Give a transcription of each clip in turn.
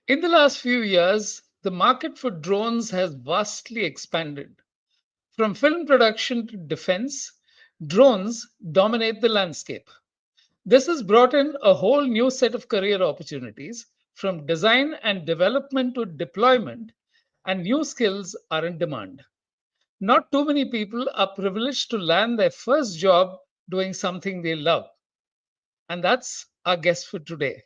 In the last few years, the market for drones has vastly expanded. From film production to defense, drones dominate the landscape. This has brought in a whole new set of career opportunities from design and development to deployment, and new skills are in demand. Not too many people are privileged to land their first job doing something they love. And that's our guest for today.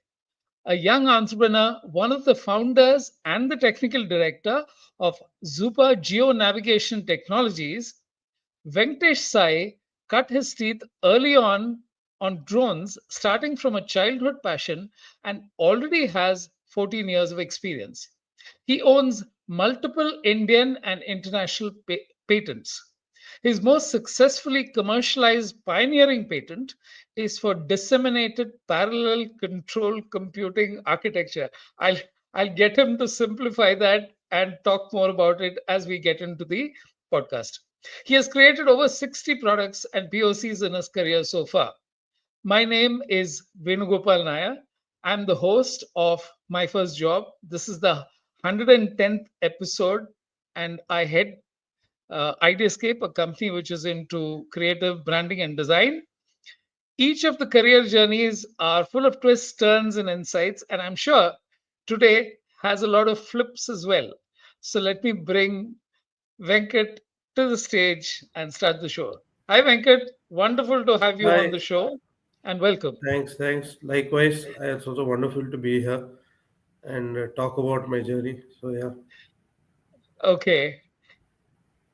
A young entrepreneur, one of the founders and the technical director of Zuppa Geo Navigation Technologies, Venkatesh Sai cut his teeth early on drones, starting from a childhood passion, and already has 14 years of experience. He owns multiple Indian and international patents. His most successfully commercialized pioneering patent is for disseminated parallel control computing architecture. I'll I'll get him to simplify that and talk more about it as we get into the podcast. He has created over 60 products and POCs in his career so far. My name is Venugopal Nair. I'm the host of My First Job. This is the 110th episode, and I head Ideascape, a company which is into creative branding and design. Each of the career journeys are full of twists, turns, and insights, and I'm sure today has a lot of flips as well. So let me bring Venkat to the stage and start the show. Hi, Venkat. Wonderful to have you on Hi, the show, and welcome. thanks. Likewise, it's also wonderful to be here and talk about my journey. So yeah, Okay,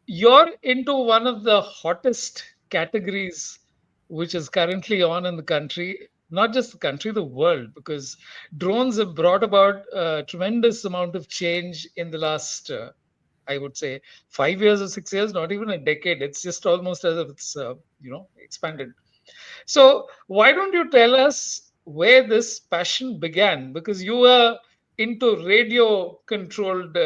you're into one of the hottest categories which is currently on in the country, not just the country, the world, because drones have brought about a tremendous amount of change in the last, I would say, 5 years or 6 years, not even a decade. It's just almost as if it's, expanded. So, why don't you tell us where this passion began? Because you were into radio controlled,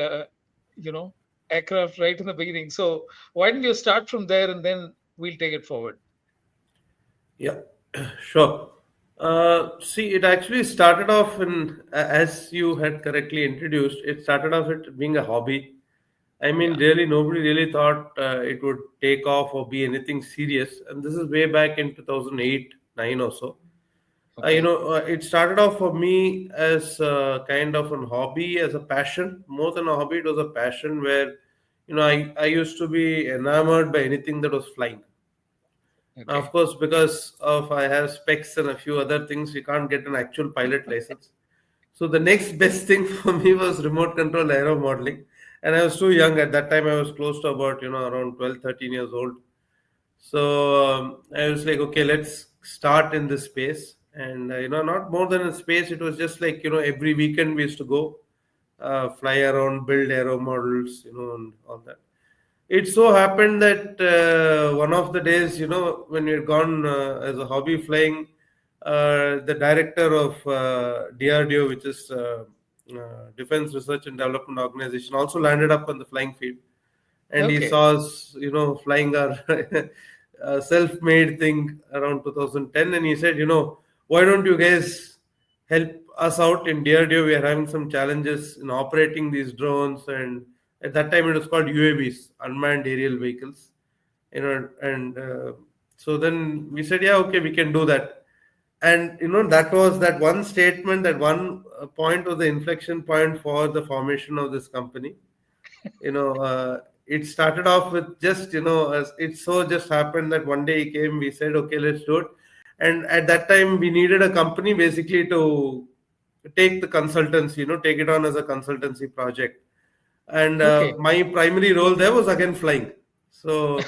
you know, aircraft right in the beginning. So, why don't you start from there and then we'll take it forward? yeah, sure. See, it actually started off as you had correctly introduced, it started off it being a hobby. I mean, Yeah. really, nobody really thought it would take off or be anything serious. And this is way back in 2008, 9 or so. Okay. It started off for me as kind of an hobby, as a passion. More than a hobby, it was a passion where, I used to be enamored by anything that was flying. Now, of Okay. course, because of I have specs and a few other things, you can't get an actual pilot license. So the next best thing for me was remote control aero modeling. And I was too young at that time. I was close to about, around 12, 13 years old. So I was like, okay, let's start in this space. And, not more than a space, it was just like, every weekend we used to go fly around, build aero models, and all that. It so happened that one of the days, when we had gone as a hobby flying, the director of DRDO, which is Defense Research and Development Organization, also landed up on the flying field, and he Okay. saw us, flying our self-made thing around 2010, and he said, why don't you guys help us out in DRDO? We are having some challenges in operating these drones, and at that time it was called UAVs, unmanned aerial vehicles, and so then we said, yeah, okay, we can do that. And that was that one statement, that one point was the inflection point for the formation of this company. It started off with just, as it so just happened that one day he came, we said, okay, let's do it. And at that time we needed a company basically to take the consultancy, take it on as a consultancy project. And Okay. my primary role there was again flying. So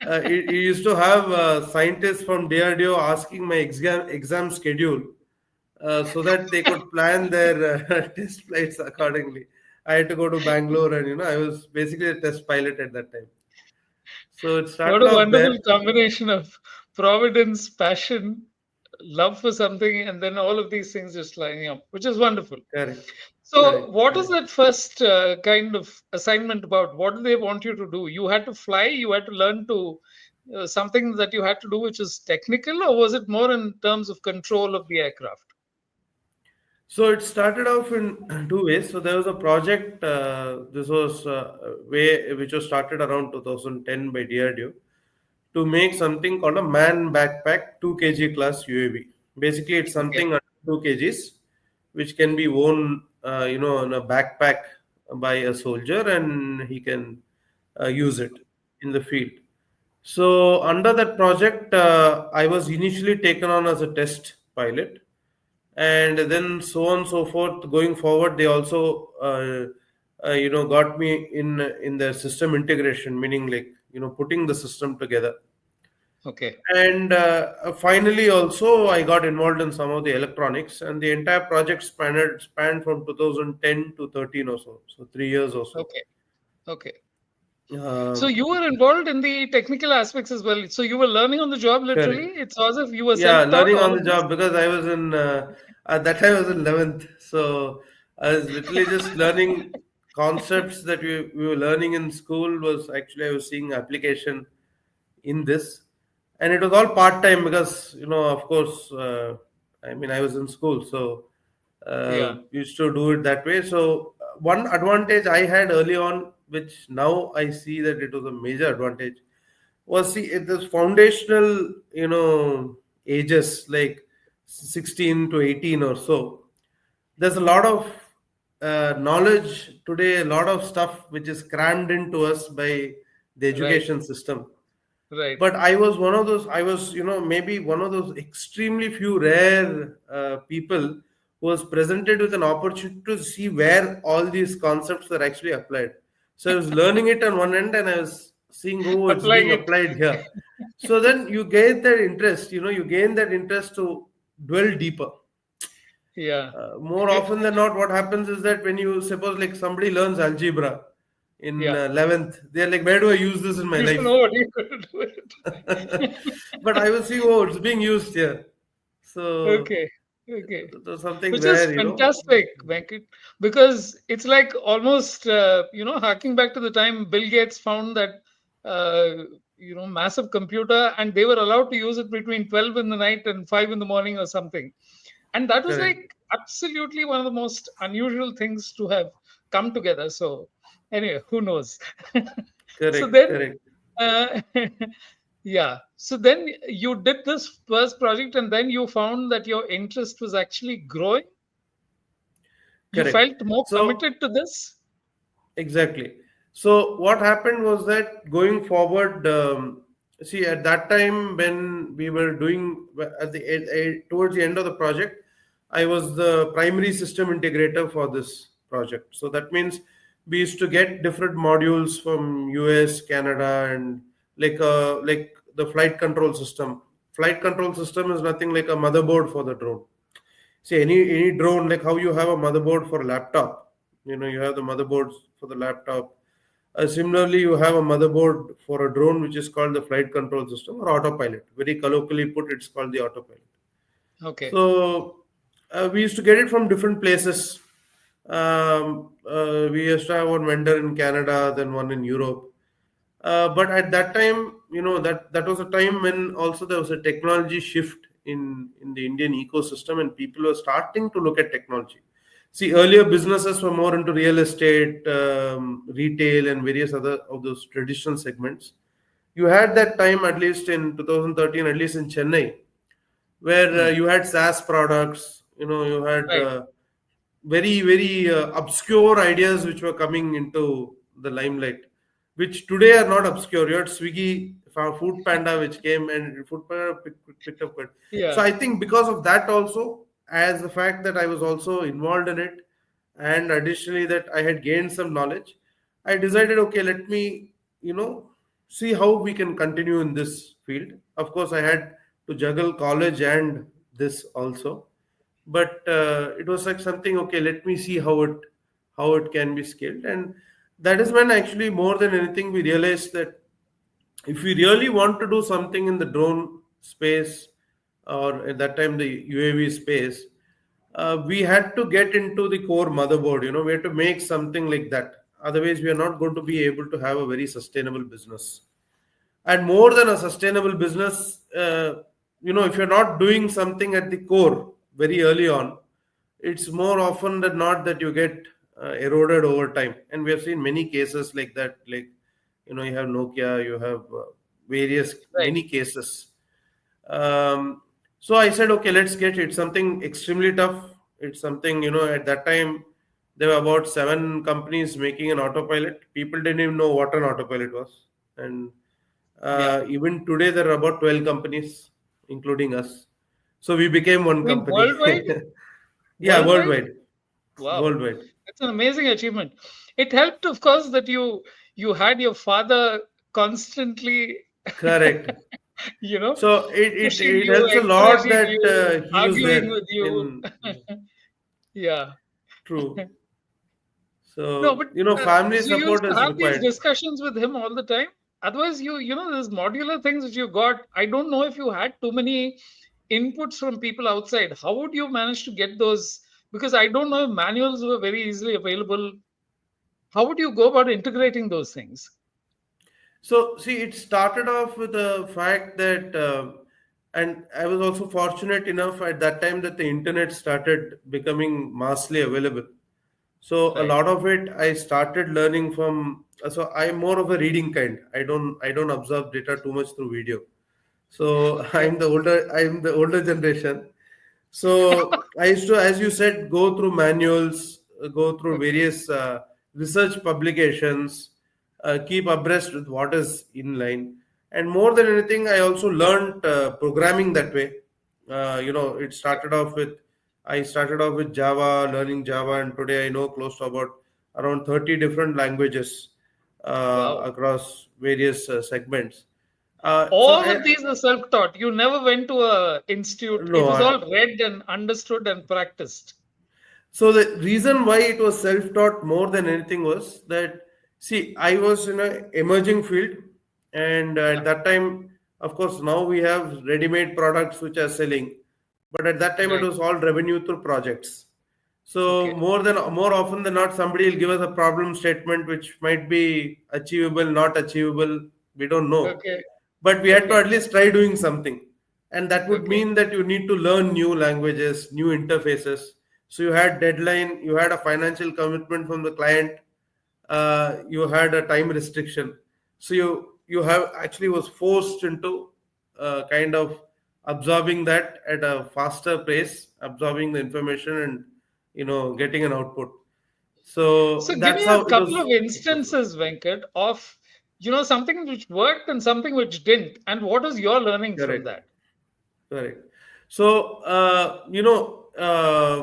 it used to have scientists from DRDO asking my exam schedule, so that they could plan their test flights accordingly. I had to go to Bangalore, and I was basically a test pilot at that time. So it What started a off there. wonderful combination of providence, passion, love for something, and then all of these things just lining up, which is wonderful. Correct, So, correct, what is correct. that first kind of assignment about? What do they want you to do? You had to fly, you had to learn to something that you had to do, which is technical, or was it more in terms of control of the aircraft? So it started off in two ways. So there was a project. This was way which was started around 2010 by DRDO to make something called a man backpack 2 kg class UAV. Basically, it's Okay. something under 2 kgs, which can be worn, in a backpack by a soldier, and he can use it in the field. So under that project, I was initially taken on as a test pilot, and then so on and so forth. Going forward, they also, got me in their system integration, meaning like putting the system together. Okay. And finally, also I got involved in some of the electronics, and the entire project spanned from 2010 to 13 or so, so 3 years or so. Okay. Okay. So Uh, you were involved in the technical aspects as well. So you were learning on the job literally. Correct. It's as if you were Yeah, self-taught learning all on the of this. job because I was in at that time I was in 11th, so I was literally just learning concepts that we were learning in school. Was actually I was seeing application in this, and it was all part time because of course, I mean I was in school, so Yeah. used to do it that way. So one advantage I had early on, which now I see that it was a major advantage, was see it is foundational, ages like 16 to 18 or so. There's a lot of knowledge today, a lot of stuff which is crammed into us by the Right. education system. Right. But I was one of those, I was, maybe one of those extremely few rare people who was presented with an opportunity to see where all these concepts were actually applied. So I was learning it on one end, and I was seeing, oh, it's Applying being it. applied here. So then you gain that interest, you gain that interest to dwell deeper. Yeah. More You, often than not, what happens is that when you suppose like somebody learns algebra in yeah. 11th, they're like, where do I use this in my You should life? know what you're going to do it. But I was seeing, oh, it's being used here. So Okay. Okay. there's something Which is where, fantastic, Venkat, because it's like almost, harking back to the time Bill Gates found that, massive computer, and they were allowed to use it between 12 in the night and 5 in the morning or something. And that was correct, like absolutely one of the most unusual things to have come together. So, anyway, who knows? So correct, then, correct, uh, yeah. So then you did this first project, and then you found that your interest was actually growing. You correct. felt more So committed to this. exactly. So what happened was that going forward, see, at that time when we were doing at towards the end of the project, I was the primary system integrator for this project. So that means we used to get different modules from US, Canada, and like the flight control system. Flight control system is nothing like a motherboard for the drone. See, any drone, like how you have a motherboard for a laptop, you have the motherboards for the laptop. Similarly, you have a motherboard for a drone, which is called the flight control system or autopilot. Very colloquially put, it's called the autopilot. Okay. So we used to get it from different places. We used to have one vendor in Canada, then one in Europe. But at that time, that was a time when also there was a technology shift in the Indian ecosystem, and people were starting to look at technology. See, earlier businesses were more into real estate, retail, and various other of those traditional segments. You had that time, at least in 2013, at least in Chennai, where Hmm. you had SaaS products. You had Right. very very obscure ideas which were coming into the limelight, which today are not obscure. You had Swiggy, Food Panda, which came, and Food Panda picked up good. So Yeah. I think because of that also, as the fact that I was also involved in it, and additionally that I had gained some knowledge, I decided, okay, let me you know see how we can continue in this field. Of course, I had to juggle college and this also, but it was like something, okay, let me see how it can be scaled. And that is when actually more than anything we realized that if we really want to do something in the drone space, or at that time the UAV space, we had to get into the core motherboard. We had to make something like that, otherwise we are not going to be able to have a very sustainable business. And more than a sustainable business, if you're not doing something at the core very early on, it's more often than not that you get eroded over time. And we have seen many cases like that. Like, you have Nokia, you have various, Right. many cases. Um, so I said, okay, let's get it. Something extremely tough. It's something, at that time, there were about 7 companies making an autopilot. People didn't even know what an autopilot was. And Yeah. even today, there are about 12 companies, including us. So we became one I mean, company. worldwide, Yeah, worldwide. worldwide. Wow, Worldwide. that's an amazing achievement. It helped, of course, that you had your father constantly, Correct. you know, So it pushing you, helps a lot encouraging that you, he was arguing there with you. in Yeah. true. No, So but family so you used support to is have these required. discussions with him all the time. Otherwise, these modular things that you got. I don't know if you had too many inputs from people outside. How would you manage to get those? Because I don't know if manuals were very easily available. How would you go about integrating those things? So see, it started off with the fact that, and I was also fortunate enough at that time that the internet started becoming massively available. So a Right. lot of it I started learning from. So I'm more of a reading kind. I don't observe data too much through video. So Okay. I'm the older generation. So I used to, as you said, go through manuals, go through Okay. various research publications, keep abreast with what is in line. And more than anything, I also learned programming that way. Okay. I started off with Java, learning Java, and today I know close to about around 30 different languages Wow. across various segments. So All I of these are self-taught. You never went to a institute. It no, was all read and understood and practiced. So the reason why it was self-taught more than anything was that, see, I was in an emerging field, and Yeah. at that time, of course, now we have ready-made products which are selling, but at that time it Right. was all revenue through projects. So Okay. more often than not, somebody will give us a problem statement which might be achievable, not achievable, we don't know. Okay. But we had to Okay. at least try doing something. And that would Okay. mean that you need to learn new languages, new interfaces. So you had deadline, you had a financial commitment from the client, you had a time restriction. So you have actually was forced into kind of absorbing that at a faster pace, absorbing the information and getting an output. So So give that's me a how it couple was. of instances, Venkat, of something which worked and something which didn't, and what is your learning from Correct. that? Correct. So,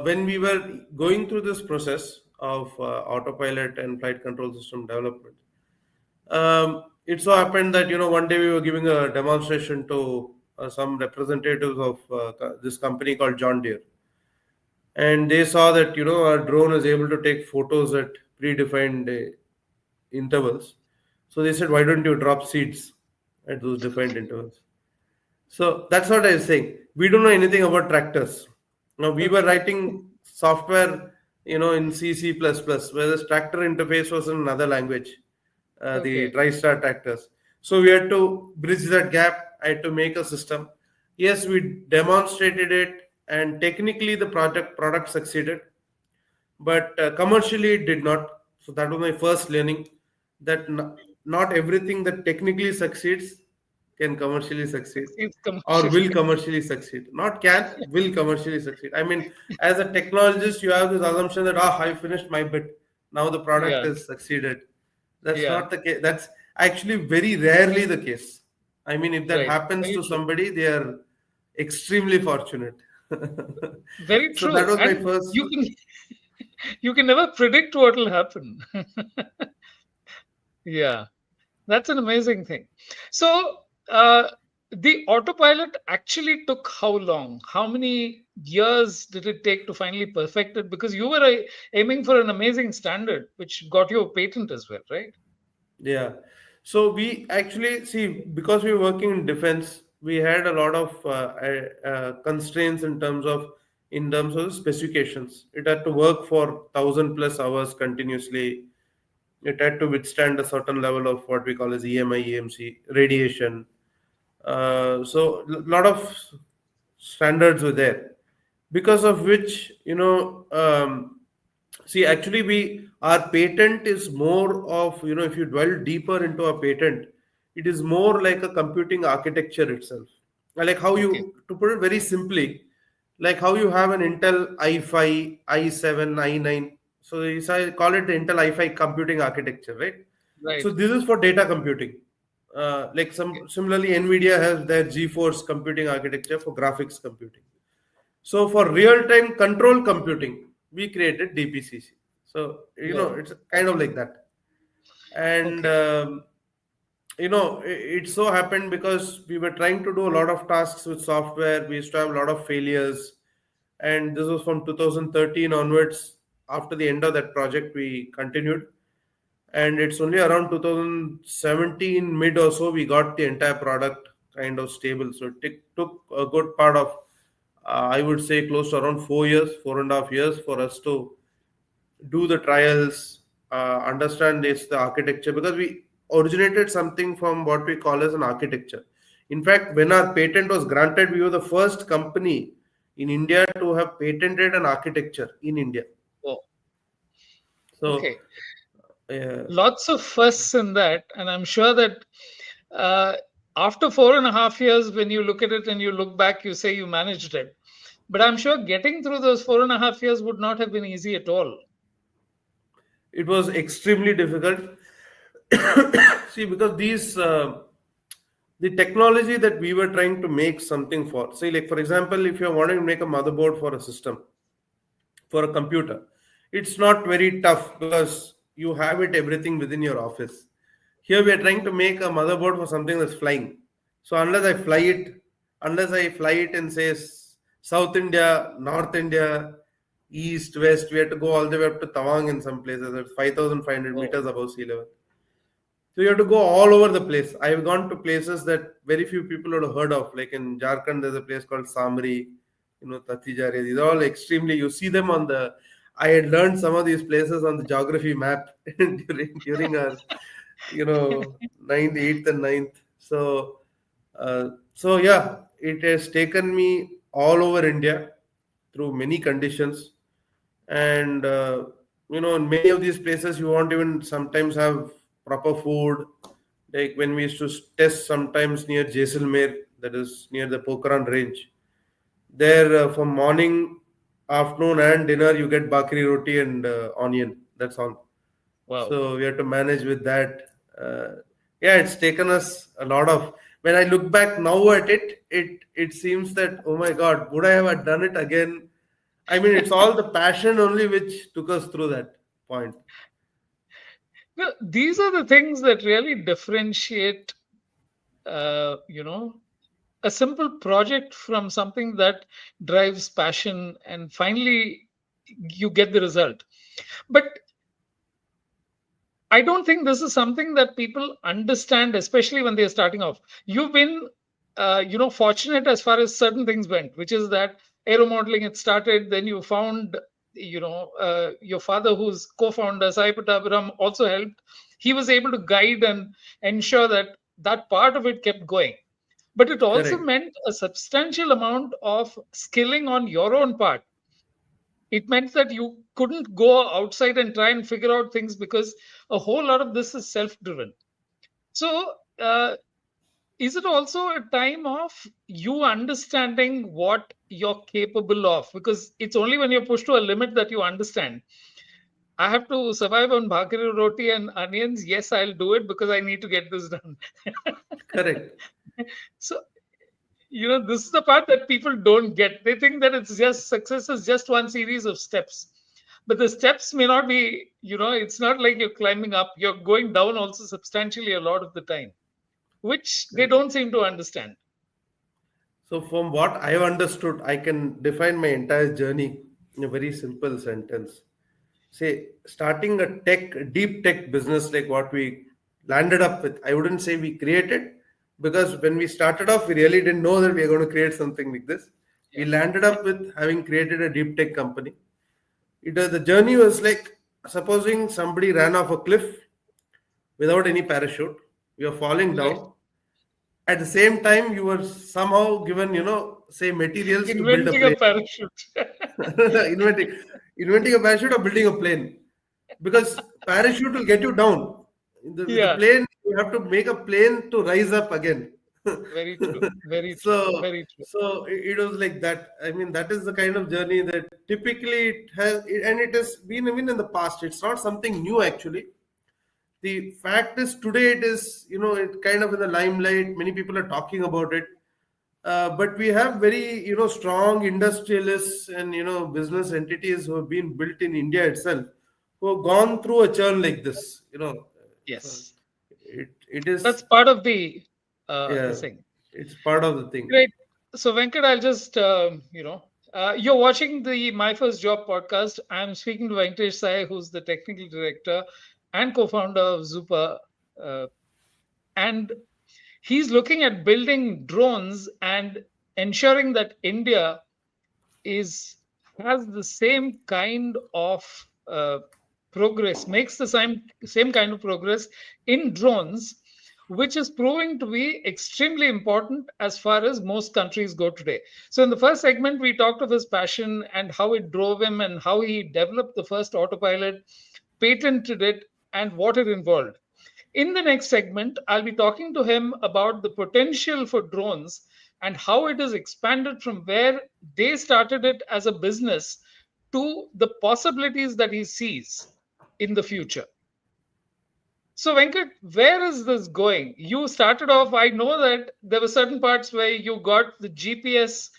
when we were going through this process of autopilot and flight control system development, it so happened that, one day we were giving a demonstration to some representatives of this company called John Deere. And they saw that, our drone is able to take photos at predefined intervals. So they said, why don't you drop seeds at those defined intervals? So that's what I was saying. We don't know anything about tractors. Now we were Okay. writing software, in C, C++, whereas tractor interface was in another language, the Okay. TriStar tractors. So we had to bridge that gap. I had to make a system. Yes, we demonstrated it, and technically the product succeeded, but commercially it did not. So that was my first learning, that not everything that technically succeeds can commercially succeed Succeeds or commercially. will commercially succeed. Not can, will commercially succeed. I mean, as a technologist, you have this assumption that, I finished my bit, now the product Yeah. has succeeded. That's Yeah. not the case. That's actually very rarely the case. I mean, if that Right. happens Very to true. somebody, they are extremely fortunate. Very So that true. was my And first. you can never predict what will happen. Yeah. That's an amazing thing. So, the autopilot actually took how long? How many years did it take to finally perfect it? Because you were aiming for an amazing standard, which got you a patent as well, right? Yeah. So we actually see, because we were working in defense, we had a lot of constraints in terms of specifications. It had to work for 1,000+ hours continuously. It had to withstand a certain level of what we call as EMI, EMC, radiation. So a lot of standards were there. because of which, see, actually, our patent is more of, if you dwell deeper into a patent, it is more like a computing architecture itself. Like how Okay. to put it very simply, like how you have an Intel i5, i7, i9. So I call it the Intel i5 computing architecture, right? Right. So this is for data computing. Like Okay. similarly, NVIDIA has their GeForce computing architecture for graphics computing. So for real-time control computing, we created DPCC. So Whoa. it's kind of like that. And Okay. it so happened because we were trying to do a lot of tasks with software. We used to have a lot of failures, and this was from 2013 onwards. After the end of that project, we continued, and it's only around 2017 mid or so we got the entire product kind of stable. So took a good part of, I would say, close to around 4 years, 4.5 years for us to do the trials, understand this the architecture, because we originated something from what we call as an architecture. In fact, when our patent was granted, we were the first company in India to have patented an architecture in India. Whoa. So Okay. uh, Lots of fuss in that, and I'm sure that uh, after 4.5 years, when you look at it and you look back, you say you managed it. But I'm sure getting through those 4.5 years would not have been easy at all. it was extremely difficult. See, because the technology that we were trying to make something for, say, like for example, if you're wanting to make a motherboard for a system, for a computer, it's not very tough because you have it everything within your office. Here we are trying to make a motherboard for something that's flying. So unless I fly it and says South India, North India, East, West, we have to go all the way up to Tawang in some places. It's 5,500 Oh, meters above sea level. So you have to go all over the place. I've gone to places that very few people would have heard of. Like in Jharkhand, there's a place called Samri, Tatijari. These are all extremely, you see them on the, I had learned some of these places on the geography map during our, ninth, eighth and ninth. So yeah, it has taken me all over India through many conditions. And in many of these places you won't even sometimes have proper food. Like when we used to test sometimes near Jaisalmer, that is near the Pokhran range, there for morning, afternoon and dinner you get bakri roti and onion, that's all. wow. So we have to manage with that. uh, yeah, it's taken us a lot of, when I look back now at it seems that, oh my god, would I have done it again? I mean, it's all the passion only which took us through that point. No, these are the things that really differentiate, uh, you know, a simple project from something that drives passion and finally you get the result. But I don't think this is something that people understand, especially when they're starting off. You've been, fortunate as far as certain things went, which is that aero modeling had started. Then you found, your father, who's co-founder, Sai Patabaram, also helped. He was able to guide and ensure that that part of it kept going. But it also Correct. meant a substantial amount of skilling on your own part. It meant that you couldn't go outside and try and figure out things because a whole lot of this is self driven. So, is it also a time of you understanding what you're capable of? Because it's only when you're pushed to a limit that you understand. I have to survive on bhakri roti and onions. Yes, I'll do it because I need to get this done. Correct. So, this is the part that people don't get. They think that it's just success is just one series of steps, but the steps may not be, it's not like you're climbing up, you're going down also substantially a lot of the time, which they Correct. don't seem to understand. So from what I've understood, I can define my entire journey in a very simple sentence. Say, starting a deep tech business like what we landed up with, I wouldn't say we created, because when we started off, we really didn't know that we are going to create something like this. We Yeah. landed up with having created a deep tech company. The journey was like, supposing somebody ran off a cliff without any parachute, you are falling Right. down. At the same time, you were somehow given, say materials to build a Inventing a plane. parachute. inventing inventing a parachute or building a plane, because parachute will get you down. The Yeah, plane, you have to make a plane to rise up again. very true. Very true. so Very true. so it was like that. I mean, that is the kind of journey that typically it has, and it has been even in the past. It's not something new actually. The fact is today it is, it kind of in the limelight. Many people are talking about it. But we have very, strong industrialists and, business entities who have been built in India itself, who have gone through a churn like this. So Yes. it That's is, part of the yeah, thing. it's part of the thing. Great. So, Venkat, I'll just, you're watching the My First Job podcast. I'm speaking to Venkatesh Sai, who's the technical director and co founder of Zuppa. Uh, and he's looking at building drones and ensuring that India is has the same kind of progress, makes the same kind of progress in drones, which is proving to be extremely important as far as most countries go today. So in the first segment, we talked of his passion and how it drove him and how he developed the first autopilot, patented it, and what it involved. In the next segment, I'll be talking to him about the potential for drones and how it has expanded from where they started it as a business to the possibilities that he sees in the future. So, Venkat, where is this going? You started off, I know that there were certain parts where you got the GPS,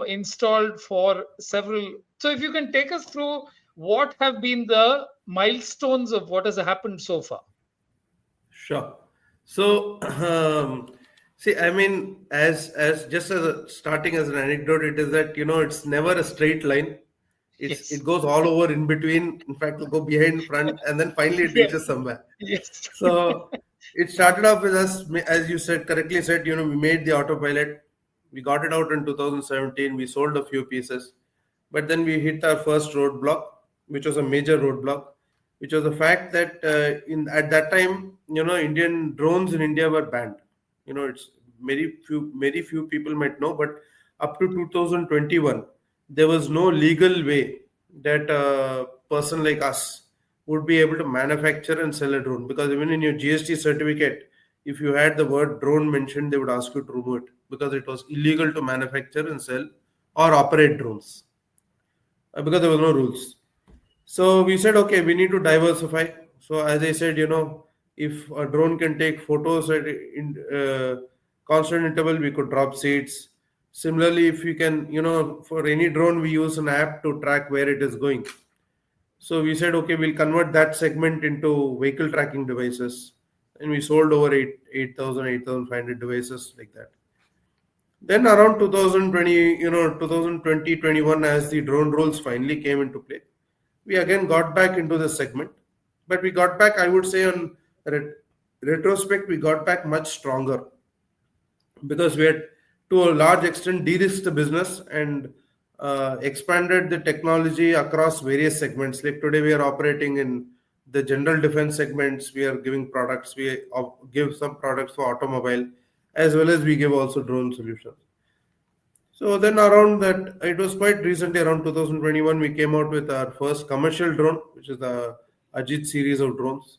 installed for several. So, if you can take us through what have been the milestones of what has happened so far. Sure. So, see, I mean, as just as starting as an anecdote, it is that it's never a straight line. It Yes. goes all over in between. In fact, it'll go behind, front, and then finally it Yeah. reaches somewhere. Yes. So it started off with us, as you said, correctly said. We made the autopilot. We got it out in 2017. We sold a few pieces, but then we hit our first roadblock, which was a major roadblock, which was the fact that in at that time, Indian drones in India were banned. It's very few people might know, but up to 2021, there was no legal way that a person like us would be able to manufacture and sell a drone, because even in your GST certificate, if you had the word drone mentioned, they would ask you to remove it because it was illegal to manufacture and sell or operate drones, because there was no rules. So we said, okay, we need to diversify. So as I said, if a drone can take photos at constant interval, we could drop seeds. Similarly, if you can, for any drone, we use an app to track where it is going. So we said, okay, we'll convert that segment into vehicle tracking devices, and we sold over 8,500 devices like that. Then around 2020, 2020, as the drone rules finally came into play, we again got back into the segment. But we got back, I would say, on retrospect, we got back much stronger, because we had, to a large extent, de-risked the business and expanded the technology across various segments. Like today, we are operating in the general defense segments. We are giving products. We give some products for automobile, as well as we give also drone solutions. So then around that, it was quite recently, around 2021, we came out with our first commercial drone, which is the Ajeet series of drones.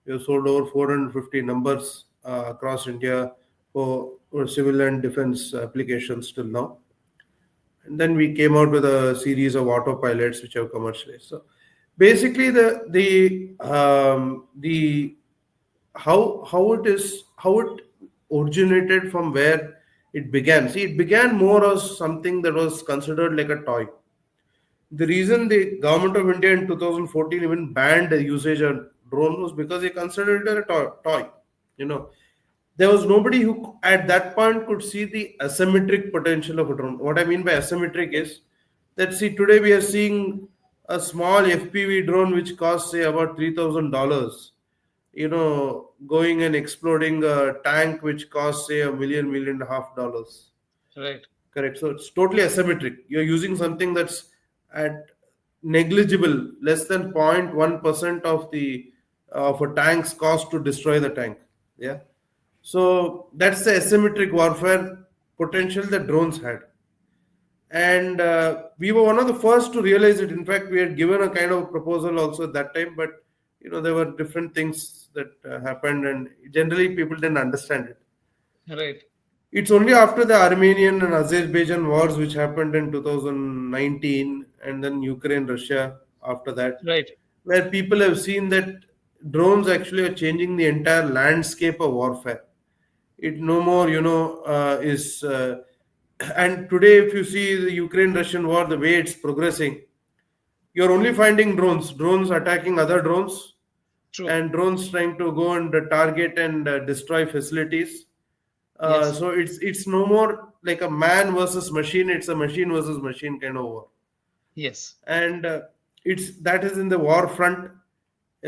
We have sold over 450 numbers across India for civil and defense applications till now. And then we came out with a series of autopilots which have commercialized. So basically, the how it originated from where it began. See, it began more as something that was considered like a toy. The reason the government of India in 2014 even banned the usage of drone was because they considered it a toy. You know, there was nobody who at that point could see the asymmetric potential of a drone. What I mean by asymmetric is that, see, today we are seeing a small FPV drone which costs say about $3,000, going and exploding a tank which costs say million and a half dollars. Right. Correct. So it's totally asymmetric. You're using something that's at negligible, less than 0.1% of a tank's cost to destroy the tank. Yeah. So that's the asymmetric warfare. potential that drones had. And we were one of the first to realize it. In fact, we had given a kind of proposal also at that time, but there were different things that happened, and generally people didn't understand it. Right. It's only after the Armenian and Azerbaijan wars, which happened in 2019, and then Ukraine, Russia after that, Right. where people have seen that drones actually are changing the entire landscape of warfare. It no more, is. And today, if you see the Ukraine Russian war, the way it's progressing, you're only finding drones attacking other drones, True. and drones trying to go and target and destroy facilities. Yes. So it's no more like a man versus machine; it's a machine versus machine kind of war. Yes. And it's that is in the war front.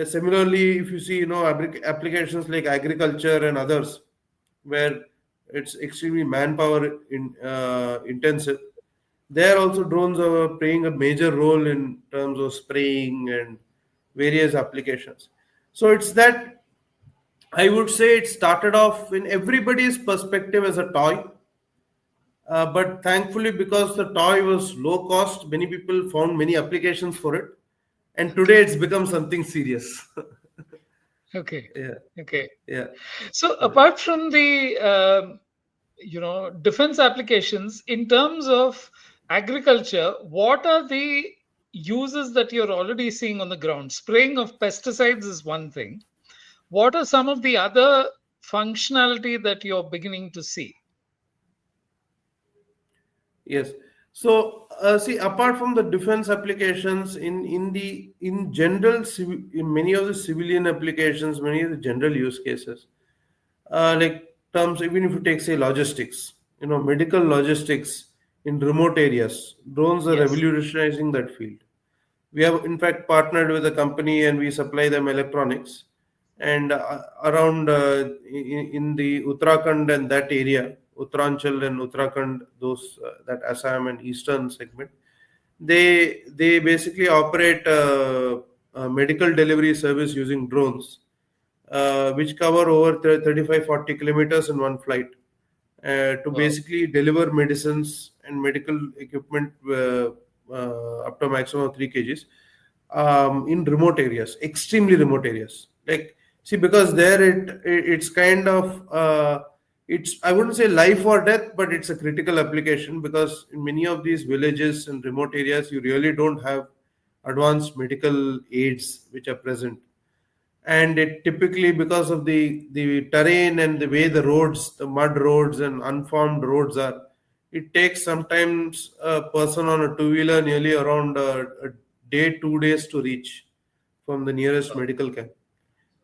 Similarly, if you see, applications like agriculture and others, where it's extremely manpower intensive, there also drones are playing a major role in terms of spraying and various applications. So it's that I would say it started off in everybody's perspective as a toy, but thankfully, because the toy was low cost, many people found many applications for it. And today it's become something serious. Okay. Yeah, Okay. yeah, So yeah. apart from the defense applications, in terms of agriculture, what are the uses that you're already seeing on the ground? Spraying of pesticides is one thing. What are some of the other functionality that you're beginning to see? Yes. So, see, apart from the defense applications, in general, in many of the civilian applications, many of the general use cases, like terms, even if you take say logistics, medical logistics in remote areas, drones are Yes. revolutionizing that field. We have in fact partnered with a company and we supply them electronics. And around in the Uttarakhand and that area, Uttaranchal and Uttarakhand, those that Assam and eastern segment, they basically operate a medical delivery service using drones, which cover over 35-40 kilometers in one flight, to Wow. basically deliver medicines and medical equipment up to a maximum of 3 kgs in remote areas, extremely remote areas. Like, see, because there it's kind of it's I wouldn't say life or death, but it's a critical application because in many of these villages and remote areas, you really don't have advanced medical aids which are present. And it typically, because of the terrain and the way the roads, the mud roads and unformed roads are, it takes sometimes a person on a two-wheeler nearly around a day, 2 days to reach from the nearest Wow. medical camp.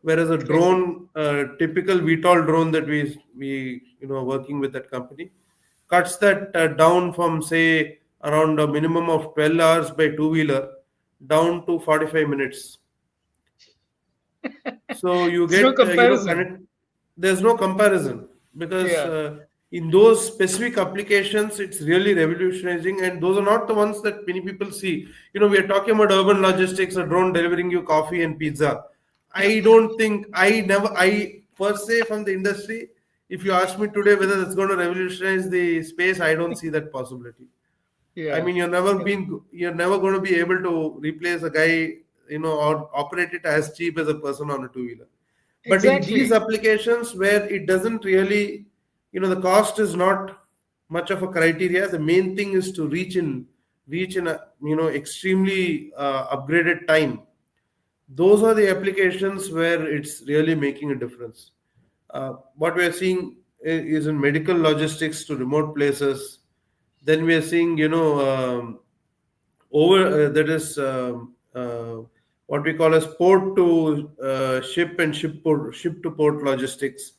Whereas a Crazy. drone, typical VTOL drone that we working with that company, cuts that down from say around a minimum of 12 hours by two-wheeler down to 45 minutes. So you It's no get comparison. connect. There's no comparison because Yeah. in those specific applications, it's really revolutionizing, and those are not the ones that many people see. We are talking about urban logistics, a drone delivering you coffee and pizza. I don't think I per se from the industry. If you ask me today whether it's going to revolutionize the space, I don't see that possibility. I Yeah. mean, you're never going to be able to replace a guy, or operate it as cheap as a person on a two-wheeler. But in these Exactly. applications where it doesn't really, the cost is not much of a criteria. The main thing is to reach in a, extremely upgraded time. Those are the applications where it's really making a difference. What we are seeing is in medical logistics to remote places. Then we are seeing, over that is what we call as port to ship and ship to port logistics.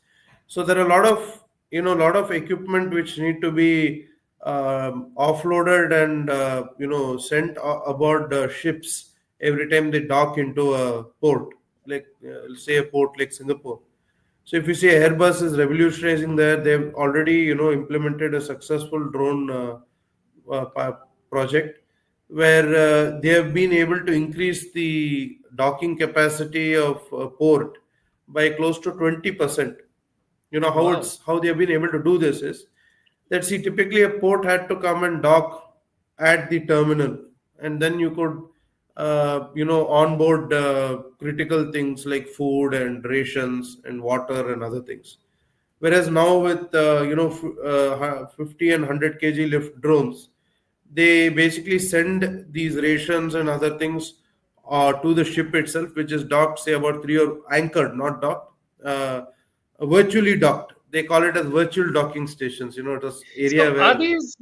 So there are a lot of equipment which need to be offloaded and sent aboard ships every time they dock into a port, like say a port like Singapore. So if you see Airbus is revolutionizing there, they've already implemented a successful drone project where they have been able to increase the docking capacity of a port by close to 20%. How Wow. it's how they have been able to do this is that see typically a port had to come and dock at the terminal, and then you could onboard critical things like food and rations and water and other things. Whereas now with 50 and 100 kg lift drones, they basically send these rations and other things to the ship itself, which is docked, say about three or anchored, not docked, virtually docked. They call it as virtual docking stations. It was area So are where, these,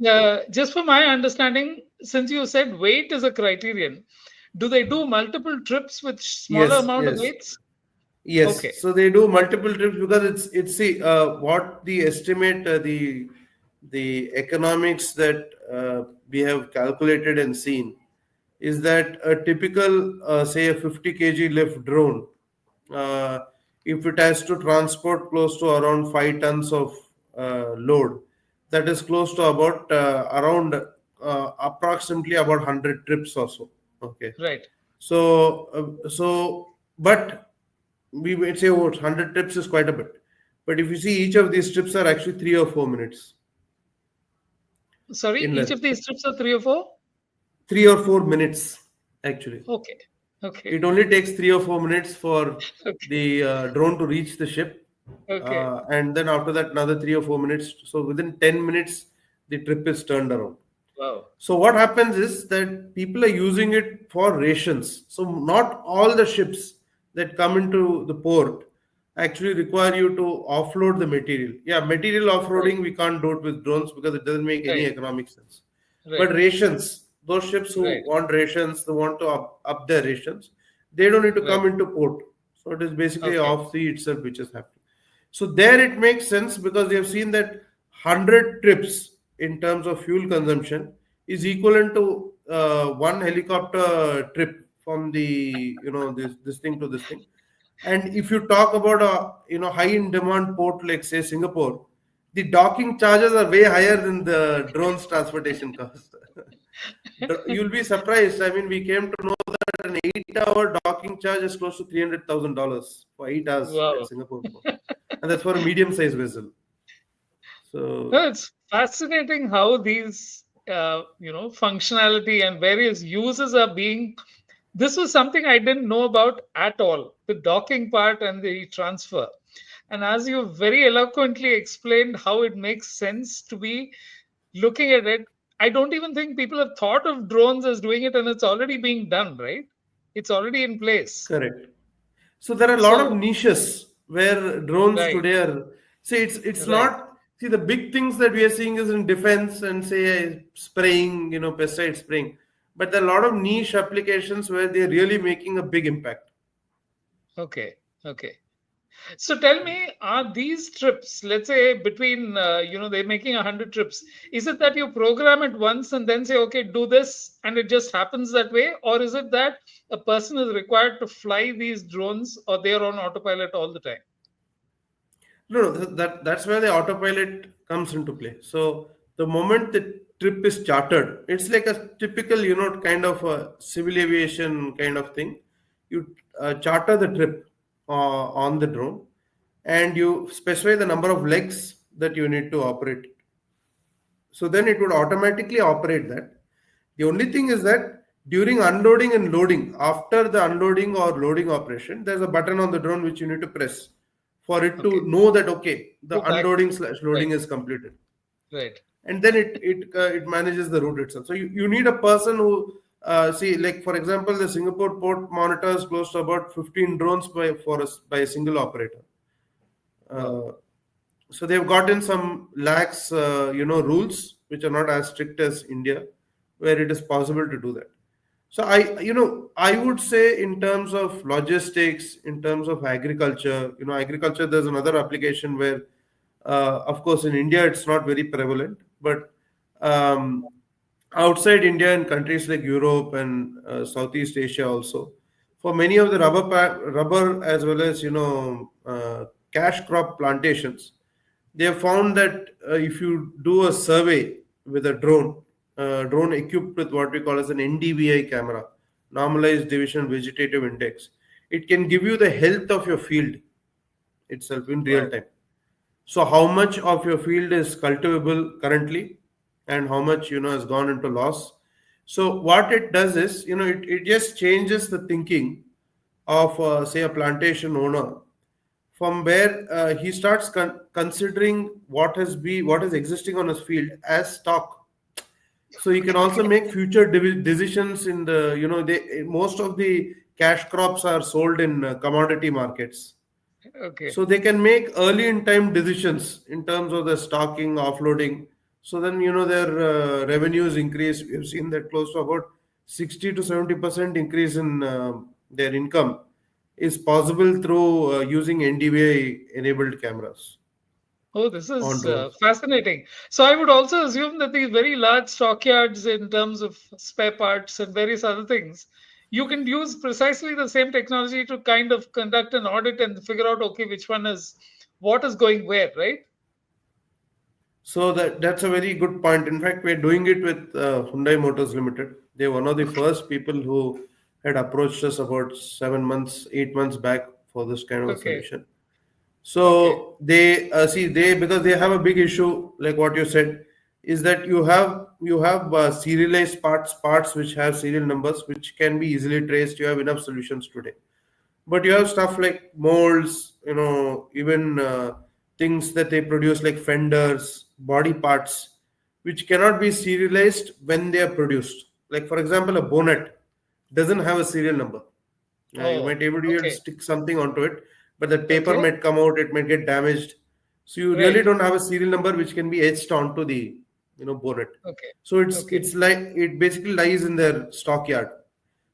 just for my understanding, since you said weight is a criterion, do they do multiple trips with smaller yes, amount of yes. weights? Okay, Yes, so they do multiple trips because it's see what the estimate the economics that we have calculated and seen is that a typical say a 50 kg lift drone, uh, if it has to transport close to around 5 tons of load, that is close to about around approximately about 100 trips or so. Okay, right. but we might say, oh, 100 trips is quite a bit. But if you see, each of these trips are actually 3 or 4 minutes Sorry, in each of length. these trips are three or four? 3 or 4 minutes, actually. Okay, okay, It only takes 3 or 4 minutes for okay, the drone to reach the ship. okay. And then after that, another 3 or 4 minutes. So within 10 minutes, the trip is turned around. Wow. So what happens is that people are using it for rations. So not all the ships that come into the port actually require you to offload the material. Yeah, material Right, offloading we can't do it with drones because it doesn't make any right, economic sense. right, But rations, those ships who right. want rations, they want to up their rations, they don't need to Right. come into port. So it is basically Okay. off sea itself which is happening. So there it makes sense because they have seen that 100 trips in terms of fuel consumption is equivalent to one helicopter trip from the this thing to this thing. And if you talk about a high in demand port like say Singapore, the docking charges are way higher than the drones transportation cost. You'll be surprised. I mean, we came to know that an 8-hour docking charge is close to $300,000 for 8 hours at Wow. Singapore port, and that's for a medium-sized vessel. So No, it's fascinating how these, functionality and various uses are being. This was something I didn't know about at all, the docking part and the transfer. And as you very eloquently explained how it makes sense to be looking at it, I don't even think people have thought of drones as doing it, and it's already being done, right? It's already in place. correct. So there are a lot of So, niches where drones right, today are. See, it's right. not. See, the big things that we are seeing is in defense and say spraying, pesticide spraying. But there are a lot of niche applications where they're really making a big impact. Okay, okay. So tell me, are these trips, let's say between, they're making 100 trips, is it that you program it once and then say, okay, do this, and it just happens that way? Or is it that a person is required to fly these drones or they're on autopilot all the time? No, that's where the autopilot comes into play. So the moment the trip is chartered, it's like a typical, kind of a civil aviation kind of thing. You charter the trip on the drone, and you specify the number of legs that you need to operate. So then it would automatically operate that. The only thing is that during unloading and loading, after the unloading or loading operation, there's a button on the drone which you need to press for it Okay, to know that okay, the go back. unloading slash Right, loading is completed, right. and then it manages the route itself. So you need a person who see, like for example, the Singapore port monitors close to about 15 drones by a single operator. Wow. Uh, so they've gotten some lax rules which are not as strict as India, where it is possible to do that. So I would say in terms of logistics, in terms of agriculture, agriculture, there's another application where of course in India it's not very prevalent, but um, outside India, in countries like Europe and Southeast Asia also, for many of the rubber as well as cash crop plantations, they have found that if you do a survey with a drone equipped with what we call as an NDVI camera, normalized division vegetative index, it can give you the health of your field itself in real Wow. time. So how much of your field is cultivable currently, and how much has gone into loss? So what it does is, it just changes the thinking of say a plantation owner, from where he starts considering what is existing on his field as stock. So he can also make future decisions in the, they, most of the cash crops are sold in commodity markets. Okay. So they can make early in time decisions in terms of the stocking, offloading. So then, their revenues increase. We've seen that close to about 60 to 70% increase in their income is possible through using NDVI enabled cameras Oh, this on is drones. fascinating. So I would also assume that these very large stockyards in terms of spare parts and various other things, you can use precisely the same technology to kind of conduct an audit and figure out, okay, which one is what is going where, right? So that's a very good point. In fact, we're doing it with Hyundai Motors Limited. They're one of the first people who had approached us about 7 months, 8 months back for this kind of a Okay. solution. Okay. So they see they because they have a big issue, like what you said, is that you have serialized parts which have serial numbers which can be easily traced. You have enough solutions today, but you have stuff like molds, even things that they produce like fenders, body parts, which cannot be serialized when they are produced. Like for example, a bonnet doesn't have a serial number. You Oh, might able to okay. stick something onto it, but the paper Okay. might come out, it might get damaged. So you really Right. don't have a serial number which can be etched onto the bonnet. Okay. So it's Okay. it's like it basically lies in their stockyard.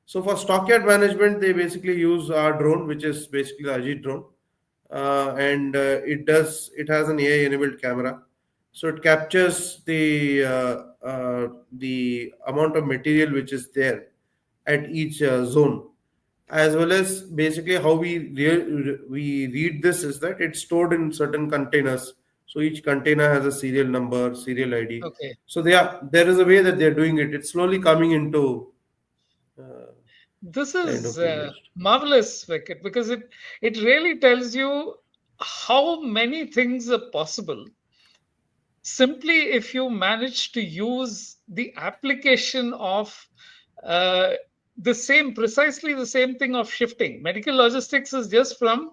So for stockyard management, they basically use our drone, which is basically the Ajeet drone, and it has an AI enabled camera, so it captures the amount of material which is there at each zone, as well as basically how we read this is that it's stored in certain containers. So each container has a serial number, serial ID. Okay. So there is a way that they're doing it. It's slowly coming into uh, This kind is of being used. marvelous, Wicket, because it really tells you how many things are possible simply if you manage to use the application of uh, precisely the same thing of shifting. Medical logistics is just from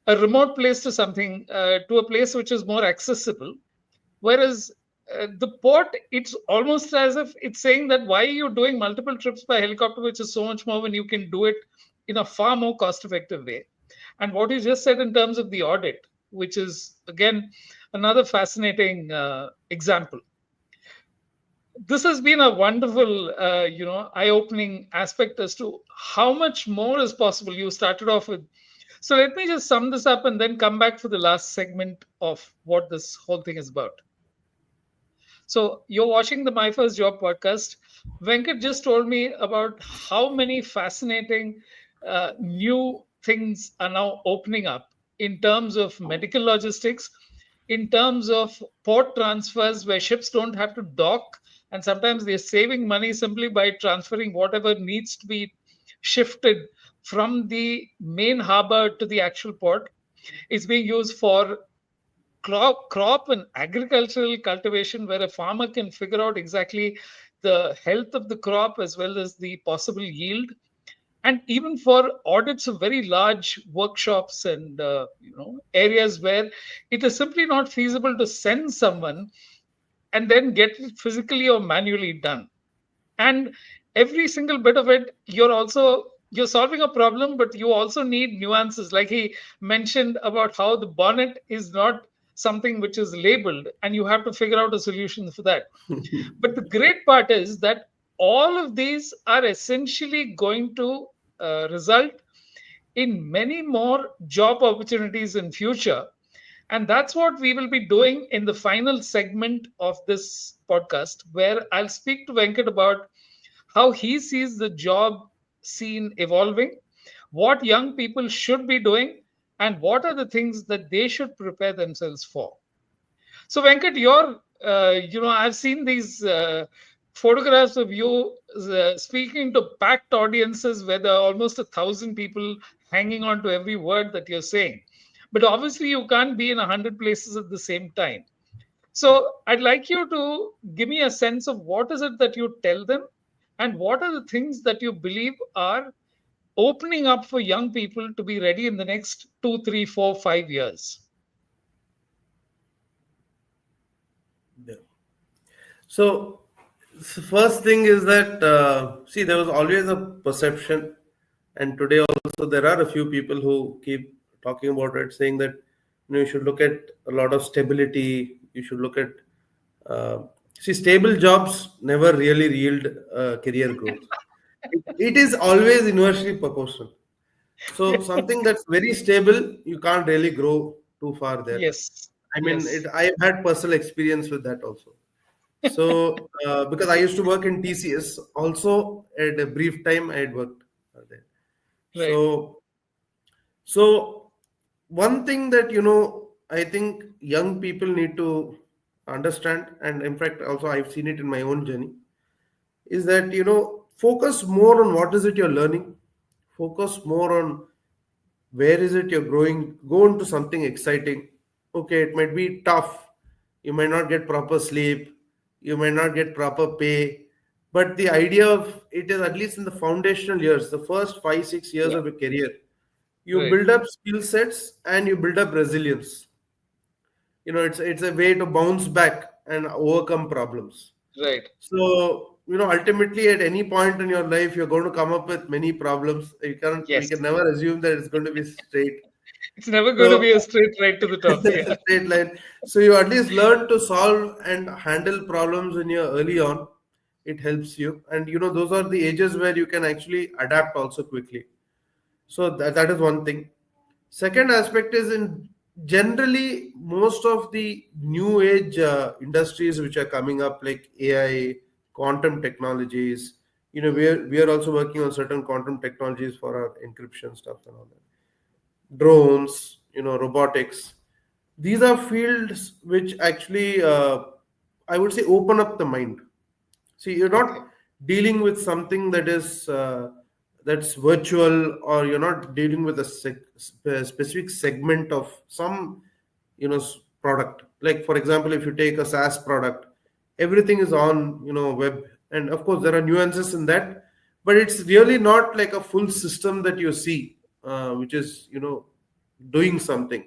a remote place to something to a place which is more accessible. Whereas the port, it's almost as if it's saying that why are you doing multiple trips by helicopter, which is so much more when you can do it in a far more cost effective way. And what you just said in terms of the audit, which is again another fascinating example. This has been a wonderful, eye-opening aspect as to how much more is possible. You started off with. So let me just sum this up and then come back for the last segment of what this whole thing is about. So you're watching the My First Job podcast. Venkat just told me about how many fascinating new things are now opening up in terms of medical logistics, in terms of port transfers where ships don't have to dock, and sometimes they're saving money simply by transferring whatever needs to be shifted from the main harbor to the actual port. It's being used for crop and agricultural cultivation where a farmer can figure out exactly the health of the crop as well as the possible yield, and even for audits of very large workshops and areas where it is simply not feasible to send someone and then get it physically or manually done. And every single bit of it, you're solving a problem, but you also need nuances, like he mentioned about how the bonnet is not something which is labeled and you have to figure out a solution for that. But the great part is that all of these are essentially going to result in many more job opportunities in future, and that's what we will be doing in the final segment of this podcast, where I'll speak to Venkat about how he sees the job scene evolving, what young people should be doing, and what are the things that they should prepare themselves for. So, Venkat, I've seen these photographs of you speaking to packed audiences where there are almost 1,000 people hanging on to every word that you're saying. but obviously you can't be in 100 places at the same time. So I'd like you to give me a sense of what is it that you tell them, and what are the things that you believe are opening up for young people to be ready in the next 2, 3, 4, 5 years. Yeah. So, first thing is that see, there was always a perception, and today also there are a few people who keep talking about it, saying that you should look at a lot of stability. You should look at uh, see, stable jobs never really yield career growth. It is always inversely proportional. So something that's very stable, you can't really grow too far there. Yes, I mean, yes, I've had personal experience with that also. So, because I used to work in TCS, also at a brief time I had worked there. right, So, so one thing that I think young people need to understand, and in fact, also I've seen it in my own journey, is that focus more on what is it you're learning, focus more on where is it you're growing, go into something exciting. Okay, it might be tough, you might not get proper sleep, you might not get proper pay, but the idea of it is, at least in the foundational years, the first 5 6 years yeah, of a career, you right, build up skill sets and you build up resilience. It's a way to bounce back and overcome problems. right. So, ultimately at any point in your life, you're going to come up with many problems. We Yes, can never assume that it's going to be straight. it's never going to So, be a straight right to the top. Yeah, straight line. So you at least learn to solve and handle problems when you're early on. It helps you. And those are the ages where you can actually adapt also quickly. So that is one thing. Second aspect is, in generally most of the new age industries which are coming up, like AI, quantum technologies. We are also working on certain quantum technologies for our encryption stuff and all that. Drones, robotics. These are fields which actually, I would say, open up the mind. See, you're okay, not dealing with something that is that's virtual, or you're not dealing with a specific segment of some product. Like for example, if you take a SaaS product, everything is on web, and of course there are nuances in that, but it's really not like a full system that you see, which is doing something.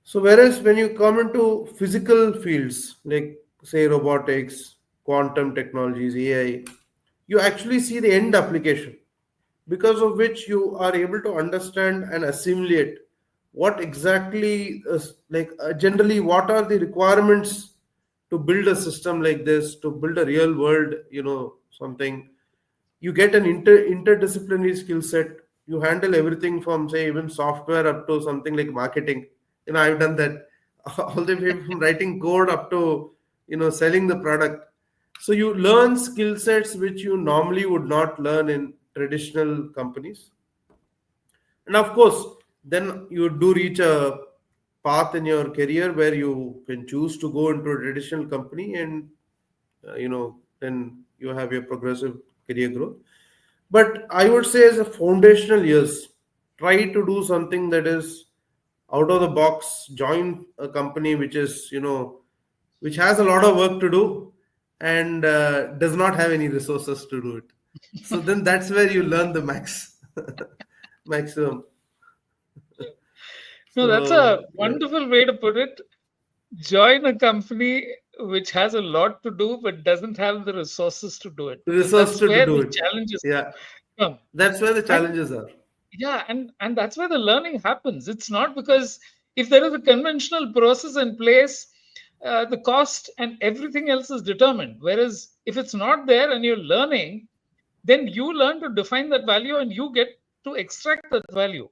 So whereas when you come into physical fields like say robotics, quantum technologies, AI, you actually see the end application, because of which you are able to understand and assimilate what exactly is, like generally what are the requirements to build a system like this, to build a real world something. You get an interdisciplinary skill set. You handle everything from say even software up to something like marketing. I've done that all the way from writing code up to selling the product. So you learn skill sets which you normally would not learn in traditional companies. And of course, then you do reach a path in your career where you can choose to go into a traditional company, and then you have your progressive career growth. But I would say, as a foundational years, try to do something that is out of the box. Join a company which is which has a lot of work to do, and does not have any resources to do it. So then that's where you learn the maximum. no, that's a So yeah, wonderful way to put it. Join a company which has a lot to do but doesn't have the resources to do it. resource That's to where do the it. challenges Yeah, come. that's where the And challenges are. yeah, and that's where the learning happens. It's not because if there is a conventional process in place, the cost and everything else is determined. Whereas if it's not there and you're learning, then you learn to define that value and you get to extract that value,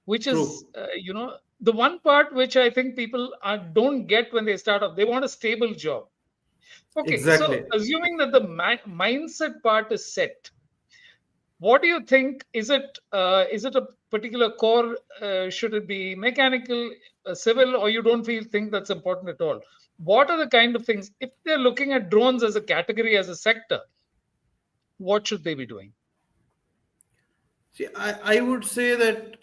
which is True. the one part which I think people don't get when they start off. They want a stable job. Okay, so Exactly. assuming that the mindset part is set, what do you think? Is it a particular core? Should it be mechanical, civil, or you don't feel think that's important at all? What are the kind of things, if they're looking at drones as a category, as a sector, what should they be doing? See, I would say that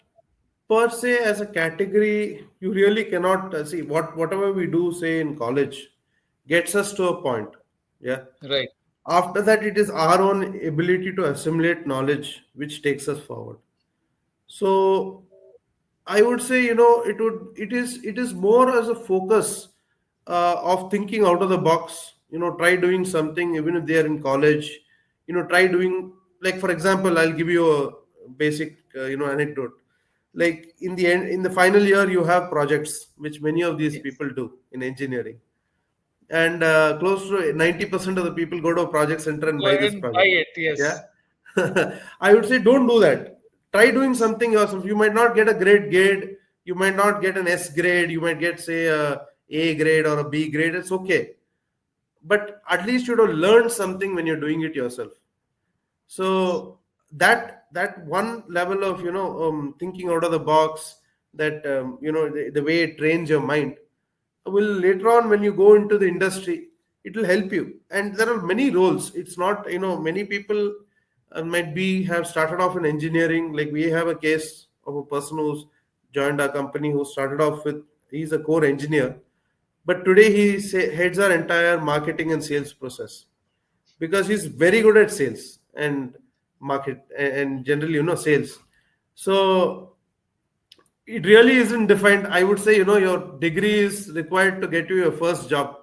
Per se, as a category, you really cannot see whatever we do, say in college, gets us to a point. Yeah. Right. After that, it is our own ability to assimilate knowledge which takes us forward. So I would say, it is more as a focus of thinking out of the box. Try doing something even if they are in college. Try doing, like, for example, I'll give you a basic anecdote. Like, in the final year, you have projects which many of these Yes. people do in engineering, and close to 90% of the people go to a project center and Go buy ahead this and buy project. it. Yeah. Yes. I would say don't do that. Try doing something yourself. You might not get a great grade, you might not get an S grade, you might get, say, a grade or a B grade. It's okay, but at least you don't learn something when you're doing it yourself. So that one level of thinking out of the box, that the way it trains your mind, will later on, when you go into the industry, it will help you. And there are many roles. It's not, many people might be have started off in engineering. Like, we have a case of a person who's joined our company, who started off with, he's a core engineer, but today heads our entire marketing and sales process, because he's very good at sales and market, and generally, sales. So it really isn't defined. I would say, your degree is required to get you your first job,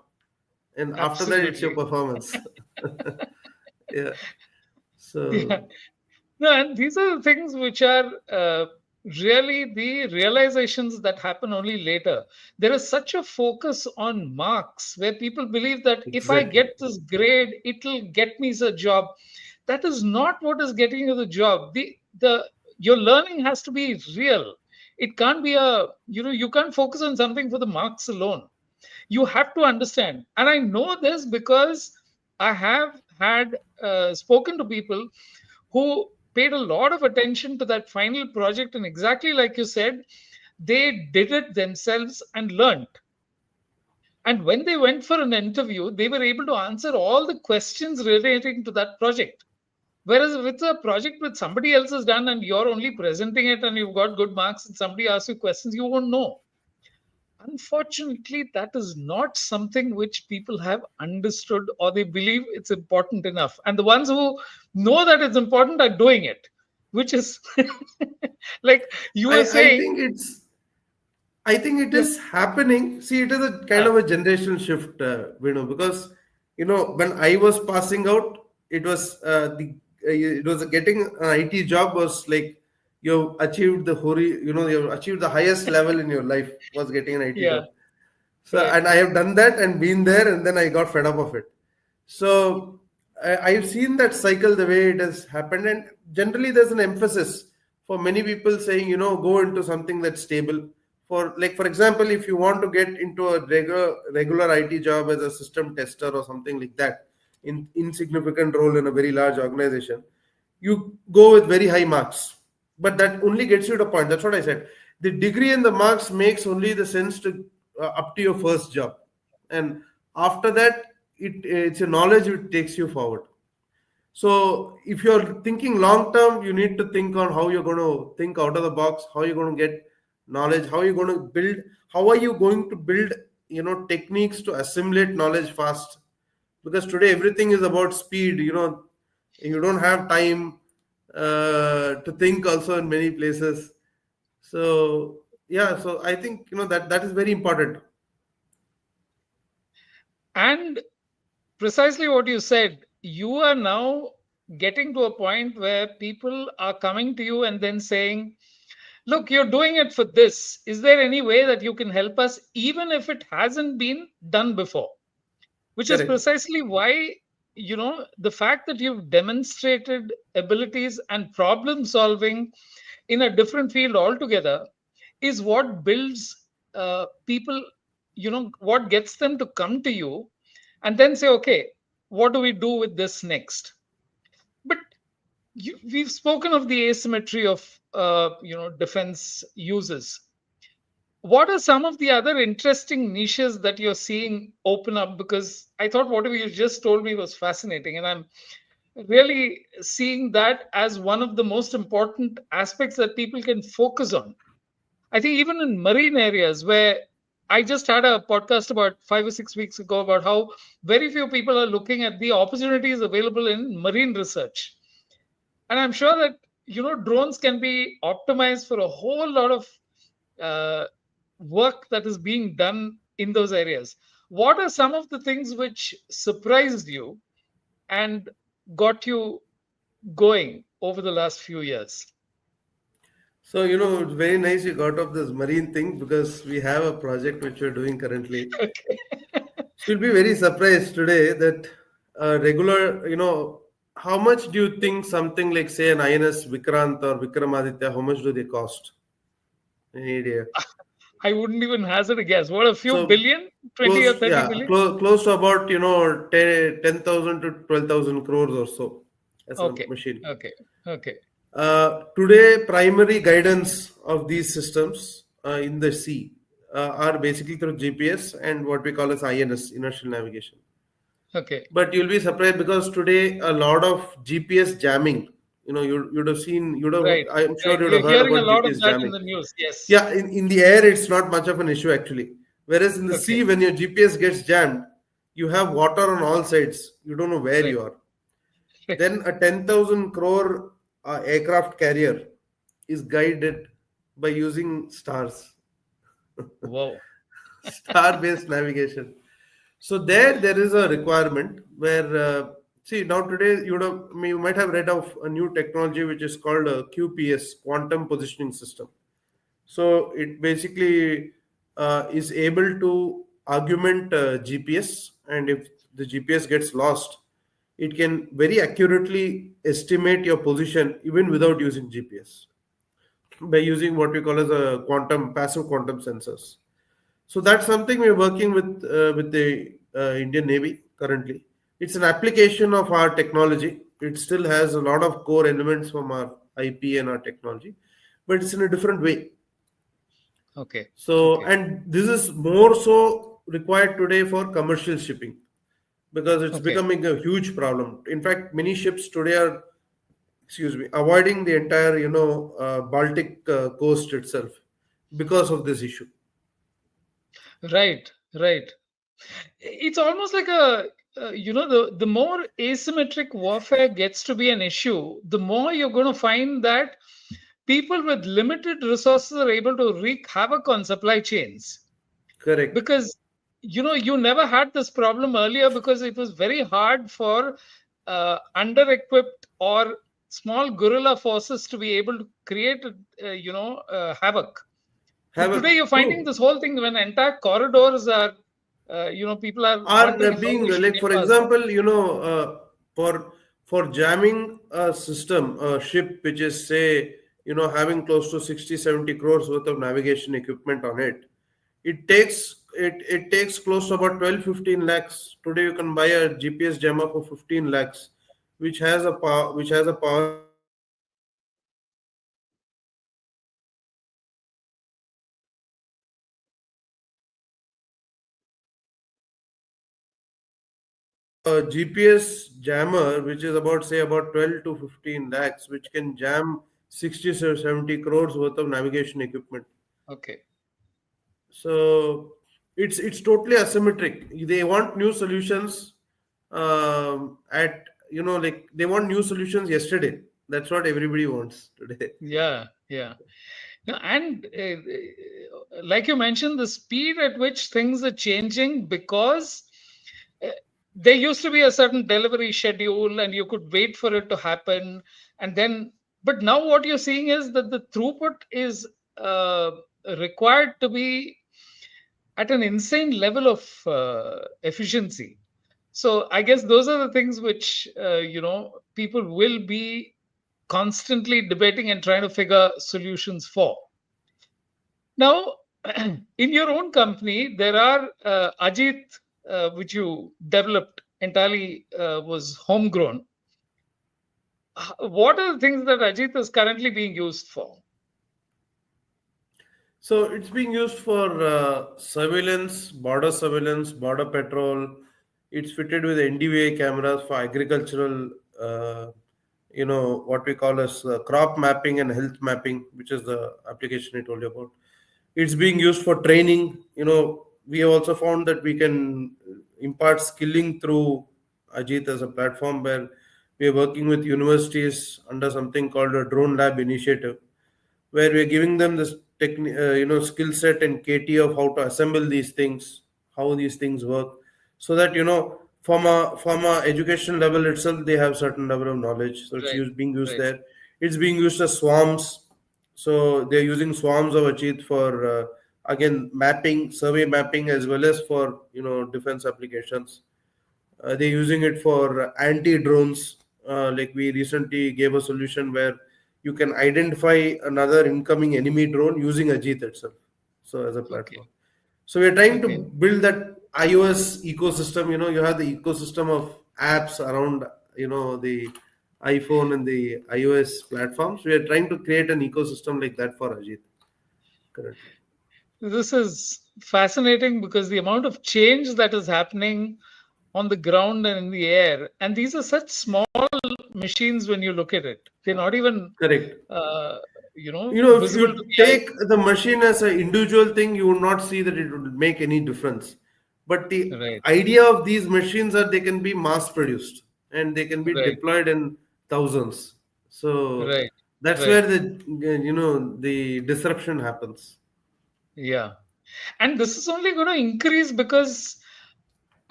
and after that, it's your Absolutely. performance. Yeah. Yeah. So No, and these are the things which are really the realizations that happen only later. There is such a focus on marks where people believe that if I exactly. get this grade, it'll get me the job. That is not what is getting you the job. The your learning has to be real. It can't be you can't focus on something for the marks alone. You have to understand. And I know this because I have had spoken to people who paid a lot of attention to that final project, and exactly like you said, they did it themselves and learned. And when they went for an interview, they were able to answer all the questions relating to that project. Whereas with a project which somebody else has done and you're only presenting it and you've got good marks and somebody asks you questions, you won't know. Unfortunately, that is not something which people have understood or they believe it's important enough. And the ones who know that it's important are doing it, which is like you I were I saying. think it Yeah, is happening. See, it is a kind yeah, of a generational shift, because when I was passing out, it was it was getting an IT job was like, you've achieved the highest level in your life, was getting an IT yeah, job. So, right. and I have done that and been there, and then I got fed up of it. So I've seen that cycle, the way it has happened, and generally there's an emphasis for many people saying, go into something that's stable. For example, if you want to get into a regular IT job as a system tester or something like that, in insignificant role in a very large organization, you go with very high marks, but that only gets you to a point. That's what I said. The degree and the marks makes only the sense to up to your first job, and after that, it's your knowledge which takes you forward. So if you're thinking long term, you need to think on how you're going to think out of the box, how you're going to get knowledge, how you're going to build, how are you going to build, techniques to assimilate knowledge fast. Because today everything is about speed. You don't have time to think also in many places. So yeah, so I think that is very important. And precisely what you said, you are now getting to a point where people are coming to you and then saying, look, you're doing it for this. Is there any way that you can help us, even if it hasn't been done before? Which is Correct. precisely why, the fact that you've demonstrated abilities and problem solving in a different field altogether is what builds people, what gets them to come to you and then say, okay, what do we do with this next? But we've spoken of the asymmetry of defense uses. What are some of the other interesting niches that you're seeing open up? Because I thought whatever you just told me was fascinating, and I'm really seeing that as one of the most important aspects that people can focus on. I think even in marine areas where I just had a podcast about 5 or 6 weeks ago about how very few people are looking at the opportunities available in marine research. And I'm sure that, drones can be optimized for a whole lot of uh, work that is being done in those areas. What are some of the things which surprised you and got you going over the last few years? So, it's very nice you got off this marine thing because we have a project which we're doing currently. Okay. So you'll be very surprised today that regular, how much do you think something like, say, an INS Vikrant or Vikramaditya, how much do they cost? Any idea? I wouldn't even hazard a guess. What, a few So billion? 20 or close, 30 yeah, billion? close to about, 10,000 to 12,000 crores or so as a Okay. machine. Okay. Okay. Today, primary guidance of these systems in the sea are basically through GPS and what we call as INS, inertial navigation. Okay. But you'll be surprised because today a lot of GPS jamming. You'd have seen. Right. I'm sure Right. you'd have We're heard hearing a about lot of GPS that in jamming. the news. Yes. Yeah, in the air it's not much of an issue actually. Whereas in the Okay. sea, when your GPS gets jammed, you have water on all sides. You don't know where Right. you are. Right. Then a 10,000 crore aircraft carrier is guided by using stars, Wow. star-based navigation. So there is a requirement where see now today you might have read of a new technology which is called a QPS, quantum positioning system. So it basically is able to augment GPS, and if the GPS gets lost, it can very accurately estimate your position even without using GPS by using what we call as a quantum passive quantum sensors. So that's something we're working with the Indian Navy currently. It's an application of our technology. It still has a lot of core elements from our IP and our technology, but it's in a different way. Okay. So, Okay. and this is more so required today for commercial shipping because it's Okay. becoming a huge problem. In fact, many ships today are, excuse me, avoiding the entire, Baltic coast itself because of this issue. Right. Right. It's almost like the more asymmetric warfare gets to be an issue, the more you're going to find that people with limited resources are able to wreak havoc on supply chains. Correct. Because you never had this problem earlier because it was very hard for under equipped or small guerrilla forces to be able to create havoc. Have But a today you're finding true this whole thing when entire corridors are people are are wondering how being they should like, get for past them. example, for jamming a system, a ship which is, say, having close to 60-70 crores worth of navigation equipment on it, it takes close to about 12-15 lakhs. Today you can buy a GPS jammer for 15 lakhs, which has a power of about 12 to 15 lakhs, which can jam 60 or 70 crores worth of navigation equipment. Okay. So it's totally asymmetric. They want new solutions at like they want new solutions yesterday. That's what everybody wants today. Yeah. Yeah. No, and like you mentioned, the speed at which things are changing because uh, there used to be a certain delivery schedule and you could wait for it to happen. And then, but now what you're seeing is that the throughput is uh, required to be at an insane level of efficiency. So I guess those are the things which, people will be constantly debating and trying to figure solutions for. Now, in your own company, there are Ajeet, which you developed entirely was homegrown. What are the things that Ajeet is currently being used for? So it's being used for surveillance, border patrol. It's fitted with NDVI cameras for agricultural, what we call as crop mapping and health mapping, which is the application I told you about. It's being used for training. We have also found that we can impart skilling through Ajit as a platform, where we are working with universities under something called a drone lab initiative, where we're giving them this skill set and KT of how to assemble these things, how these things work, so that from a education level itself they have certain level of knowledge. So it's Right. being used Right. there. It's being used as swarms. So they're using swarms of Achieve for again mapping, survey mapping, as well as for defense applications. They're using it for anti drones. Like we recently gave a solution where you can identify another incoming enemy drone using Ajit itself. So as a Okay. platform. So we're trying to Okay. build that iOS ecosystem. You have the ecosystem of apps around the iPhone and the iOS platforms. We are trying to create an ecosystem like that for Ajit currently. This is fascinating because the amount of change that is happening on the ground and in the air, and these are such small machines when you look at it. They're not even, Correct. uh, If visible to you the eye. take the machine as an individual thing, you would not see that it would make any difference. But the Right. idea of these machines are they can be mass produced and they can be Right. deployed in thousands. So Right. that's Right. where the disruption happens. Yeah. And this is only going to increase because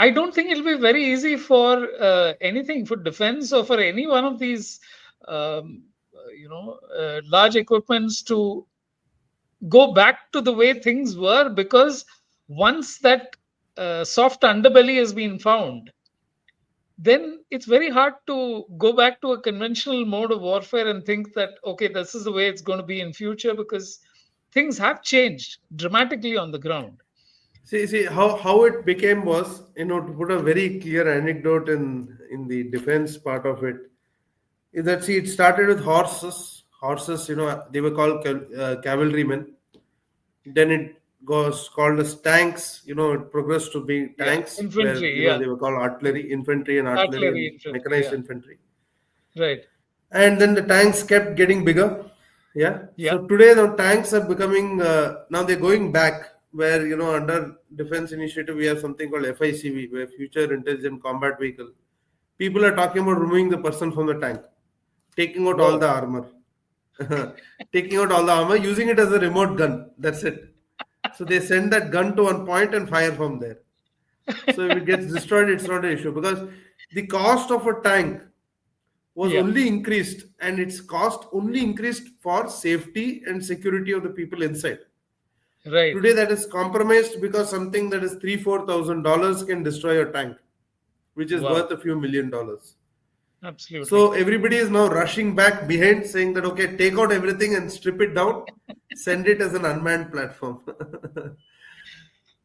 I don't think it'll be very easy for anything for defense or for any one of these, large equipments to go back to the way things were, because once that soft underbelly has been found, then it's very hard to go back to a conventional mode of warfare and think that, okay, this is the way it's going to be in future, because things have changed dramatically on the ground. See how it became was, to put a very clear anecdote in the defense part of it, is that, see, it started with horses. Horses, they were called cavalrymen. Then it goes called as tanks. It progressed to be Yeah, tanks, where infantry. Yeah, they were called artillery, infantry, and artillery, artillery and infantry. mechanized Yeah, infantry. right. And then the tanks kept getting bigger. Yeah. Yeah, So today the tanks are becoming, now they're going back, where under defense initiative we have something called FICV, where Future Intelligent Combat Vehicle. People are talking about removing the person from the tank, taking out all whoa. the armor, taking out all the armor, using it as a remote gun. That's it. So they send that gun to one point and fire from there. So if it gets destroyed, it's not an issue, because the cost of a tank was Yeah, only increased, and its cost only increased for safety and security of the people inside. right. Today that is compromised because something that is $3,000-4,000 can destroy a tank, which is Wow, worth a few $1 million. absolutely. So everybody is now rushing back behind, saying that, okay, take out everything and strip it down, send it as an unmanned platform. So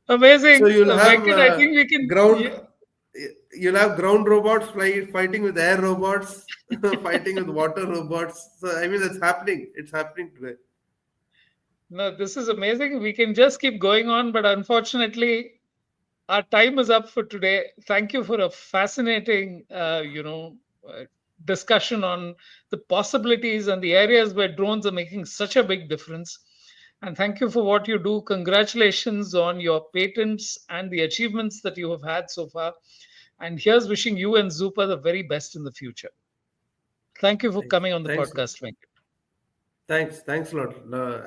Amazing. you'll have Venkat, I think we can. ground, Yeah. you'll have ground robots fighting with air robots, fighting with water robots. So I mean, that's happening. It's happening today. No, this is amazing. We can just keep going on, but unfortunately, our time is up for today. Thank you for a fascinating, discussion on the possibilities and the areas where drones are making such a big difference. And thank you for what you do. Congratulations on your patents and the achievements that you have had so far. And here's wishing you and Zuppa the very best in the future. Thank you for Thanks. coming on the Thanks. podcast, Venkat. Thanks a lot.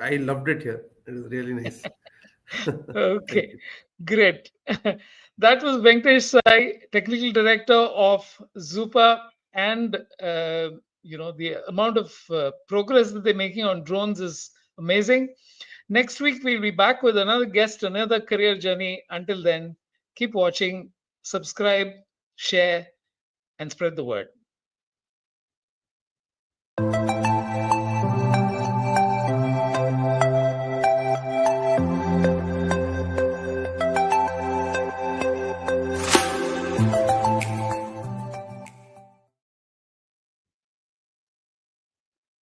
I loved it here. It is really nice. Thank Okay, you. great. That was Venkatesh Sai, Technical Director of Zuppa, and the amount of progress that they're making on drones is amazing. Next week we'll be back with another guest, another career journey. Until then, keep watching, subscribe, share, and spread the word.